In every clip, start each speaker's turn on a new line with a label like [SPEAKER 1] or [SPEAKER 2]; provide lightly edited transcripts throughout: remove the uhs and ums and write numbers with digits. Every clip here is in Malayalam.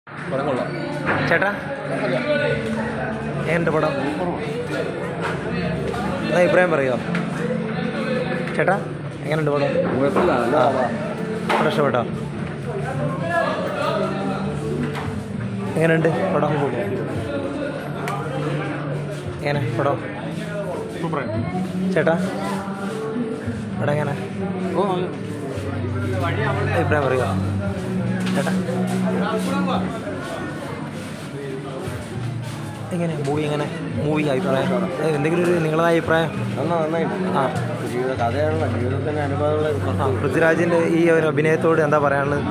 [SPEAKER 1] പടം കൊള്ളാം.
[SPEAKER 2] ചേട്ടാ എങ്ങനെയുണ്ട് പടം? അഭിപ്രായം പറയോ ചേട്ടാ? എങ്ങനെയുണ്ട് പടം? പടം ഇഷ്ടപ്പെട്ടോ? എങ്ങനെയുണ്ട് പടം? എങ്ങനെ പടം ചേട്ടാ? പടം എങ്ങനെ അഭിപ്രായം പറയുക ചേട്ടാ? എങ്ങനെ മൂവി അഭിപ്രായം എന്തെങ്കിലും ഒരു നിങ്ങളായ അഭിപ്രായം? ആ
[SPEAKER 1] ജീവിതത്തിൻ്റെ അനുഭവങ്ങൾ
[SPEAKER 2] പൃഥ്വിരാജിൻ്റെ ഈ ഒരു അഭിനയത്തോട് എന്താ പറയാനുള്ളത്?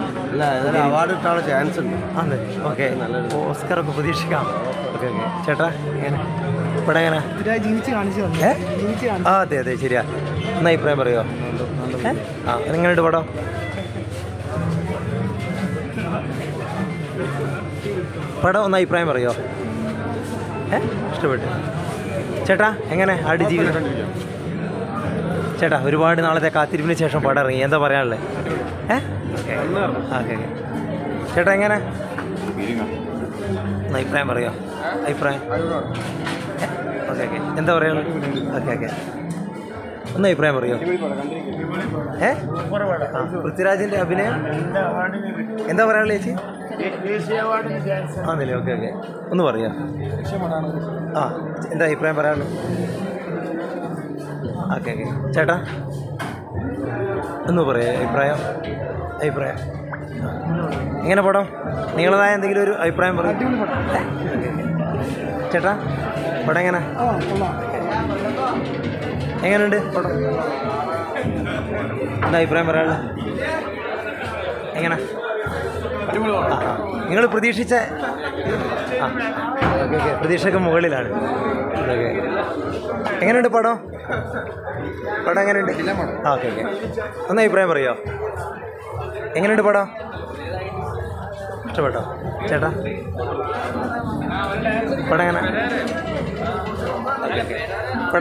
[SPEAKER 1] അവാർഡ് കിട്ടാനുള്ള ചാൻസ് ഉണ്ട്.
[SPEAKER 2] അതെ, ഓക്കെ, ഓസ്കറൊക്കെ പ്രതീക്ഷിക്കാം. ഓക്കെ ഓക്കെ ചേട്ടാ എങ്ങനെ ഇവിടെ എങ്ങനെ
[SPEAKER 3] ജീവിച്ച് കാണിച്ചു
[SPEAKER 2] ആ അതെ അതെ ശരിയാ. എന്നാ അഭിപ്രായം പറയുമോ? ആ എങ്ങനെയുണ്ട് പടം? പടം ഒന്ന് അഭിപ്രായം പറയുമോ? ഇഷ്ടപ്പെട്ടു ചേട്ടാ? എങ്ങനെ ആടുജീവിതം? ചേട്ടാ ഒരുപാട് നാളത്തെ കാത്തിരിപ്പിന് ശേഷം പടം ഇറങ്ങി, എന്താ പറയാനുള്ളത്? ഓക്കെ ഓക്കെ ചേട്ടാ എങ്ങനെ ഒന്ന് അഭിപ്രായം പറയുമോ? അഭിപ്രായം ഓക്കെ ഓക്കെ എന്താ പറയാനുള്ളത്? ഓക്കെ ഓക്കെ ഒന്ന് അഭിപ്രായം പറയുമോ? പൃഥ്വിരാജിൻ്റെ അഭിനയം എന്താ പറയാനുള്ളത് ചേച്ചി? ആണല്ലേ, ഓക്കെ ഓക്കെ ഒന്ന് പറയാം. ആ എന്താ അഭിപ്രായം പറയാനുള്ളത്? ഓക്കെ ഓക്കെ ചേട്ടാ ഒന്ന് പറയാം അഭിപ്രായം എങ്ങനെ പടം? നിങ്ങളതായ എന്തെങ്കിലും ഒരു അഭിപ്രായം പറയും ചേട്ടാ? പടം എങ്ങനെയുണ്ട് പടം? എന്താ അഭിപ്രായം പറയാനുള്ളത്? എങ്ങനെ നിങ്ങൾ പ്രതീക്ഷിച്ച ഓക്കെ ഓക്കെ പ്രതീക്ഷയ്ക്ക് മുകളിലാണ്. ഓക്കെ എങ്ങനെയുണ്ട് പടം? എങ്ങനെയുണ്ട്? ഓക്കെ ഓക്കെ ഒന്ന് അഭിപ്രായം പറയുമോ? എങ്ങനെയുണ്ട് പടം? ഇഷ്ടപ്പെട്ടോ ചേട്ടാ? പടം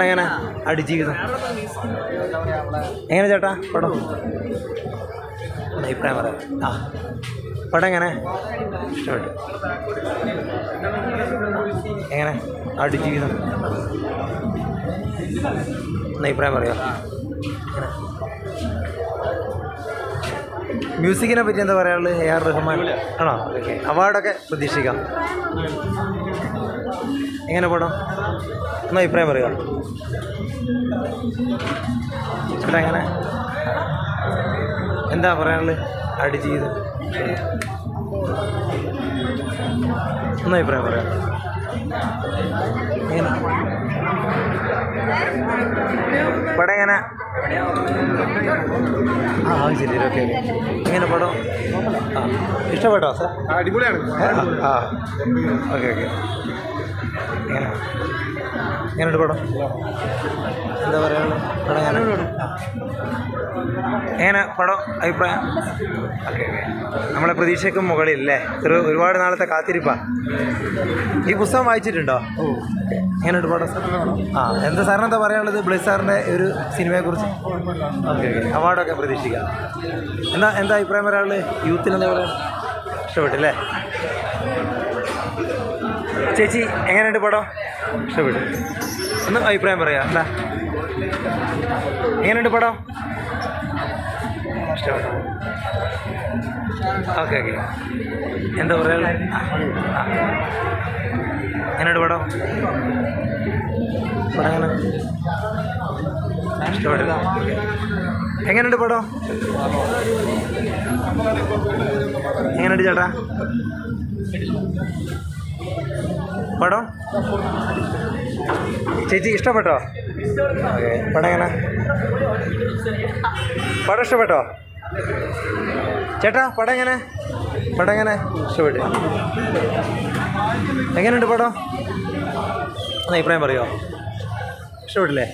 [SPEAKER 2] എങ്ങനെ ആടുജീവിതം എങ്ങനെ ചേട്ടാ? പടം അഭിപ്രായം പറയാം. ആ പടം എങ്ങനെ ഇഷ്ടപ്പെട്ടു? എങ്ങനെ ആടുജീവിതം അഭിപ്രായം പറയാം. മ്യൂസിക്കിനെ പറ്റി എന്താ പറയാനുള്ളത്? AR റഹ്മാൻ ആണോ? ഓക്കെ അവാർഡൊക്കെ പ്രതീക്ഷിക്കാം. എങ്ങനെ പടം ഒന്ന് അഭിപ്രായം പറയുക ചേട്ടാ? എങ്ങനെ എന്താ പറയാനുള്ളത്? ആടുജീവിതം ഒന്ന് അഭിപ്രായം പറയാം. എങ്ങനെ പടം എങ്ങനെ? ആ ശരി ഓക്കെ എങ്ങനെ പടം? ആ ഇഷ്ടപ്പെട്ടോ സാർ?
[SPEAKER 1] അടിപൊളിയാണ്.
[SPEAKER 2] ആ ഓക്കെ ഓക്കെ എങ്ങനെയുണ്ട് പടം? എന്താ പറയാനുള്ളത്? പടം എങ്ങനെ പടം അഭിപ്രായം? ഓക്കെ ഓക്കെ നമ്മളെ പ്രതീക്ഷയ്ക്കും മുകളിലല്ലേ? ഒരുപാട് നാളത്തെ കാത്തിരിപ്പാണ്. ഈ പുസ്തകം വായിച്ചിട്ടുണ്ടോ? എങ്ങനെയുണ്ട് പടം? ആ എന്താ സാറിന് എന്താ പറയാനുള്ളത് ബ്ലൈസ് സാറിൻ്റെ ഒരു സിനിമയെക്കുറിച്ച്? ഓക്കെ ഓക്കെ അവാർഡൊക്കെ പ്രതീക്ഷിക്കാം. എന്താ അഭിപ്രായം പറയാനുള്ളത്? യൂത്തിന് എന്താ പറയുക? ഇഷ്ടപ്പെട്ടില്ലേ ചേച്ചി? എങ്ങനെയുണ്ട് പടം? ഇഷ്ടപ്പെട്ടു. ഒന്ന് അഭിപ്രായം പറയാം. എന്താ എങ്ങനെയുണ്ട് പടം? ഇഷ്ടപ്പെട്ടു. ഓക്കെ ഓക്കെ എന്താ പറയാനുള്ളത്? എങ്ങനെയുണ്ട് പടം? എങ്ങനെ ഇഷ്ടപ്പെട്ടില്ല? എങ്ങനെയുണ്ട് പടം? എങ്ങനെയുണ്ട് ചേട്ടാ പടം? ചേച്ചി ഇഷ്ടപ്പെട്ടോ? ഓക്കെ പടം എങ്ങനെ? പടം ഇഷ്ടപ്പെട്ടോ ചേട്ടാ? പടം എങ്ങനെ ഇഷ്ടപ്പെട്ടു? എങ്ങനെയുണ്ട് പടം? ഒന്ന് അഭിപ്രായം പറയുമോ? ഇഷ്ടപ്പെട്ടില്ലേ?